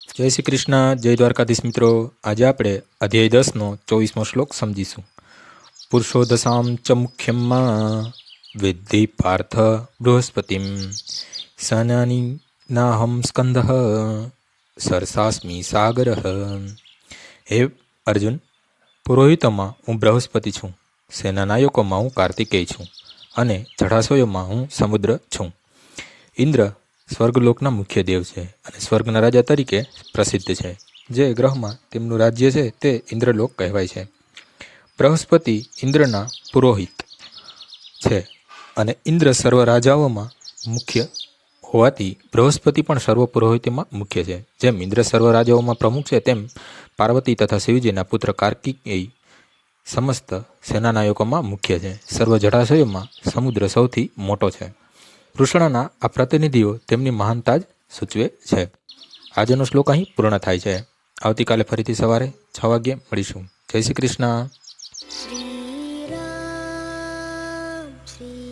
જય શ્રી કૃષ્ણ, જય દ્વારકાધીશ મિત્રો. આજે આપણે અધ્યાય 10નો 24મો શ્લોક સમજીશું. પુરુષોદશામ ચ મુખ્યમાં વિદ્ધિ પાર્થ બૃહસ્પતિમ સનાની નાહમ સ્કંદ સરસાસ્મી સાગર. હે અર્જુન, પુરોહિતોમાં હું બૃહસ્પતિ છું, સેનાનાયકોમાં હું કાર્તિકેય છું અને જળાશયોમાં હું સમુદ્ર છું. ઇન્દ્ર સ્વર્ગલોકના મુખ્ય દેવ છે અને સ્વર્ગના રાજા તરીકે પ્રસિદ્ધ છે. જે ગ્રહમાં તેમનું રાજ્ય છે તે ઇન્દ્રલોક કહેવાય છે. બૃહસ્પતિ ઇન્દ્રના પુરોહિત છે અને ઇન્દ્ર સર્વ રાજાઓમાં મુખ્ય હોવાથી બૃહસ્પતિ પણ સર્વ પુરોહિતોમાં મુખ્ય છે. જેમ ઇન્દ્ર સર્વ રાજાઓમાં પ્રમુખ છે, તેમ પાર્વતી તથા શિવજીના પુત્ર કાર્તિકેય સમસ્ત સેનાનાયકોમાં મુખ્ય છે. સર્વ જળાશયોમાં સમુદ્ર સૌથી મોટો છે. કૃષ્ણના આ પ્રતિનિધિઓ તેમની મહાનતા જ સૂચવે છે. આજનો શ્લોક અહીં પૂર્ણ થાય છે. આવતીકાલે ફરીથી સવારે 6 વાગ્યે મળીશું. જય શ્રી કૃષ્ણ. श्रीराम श्री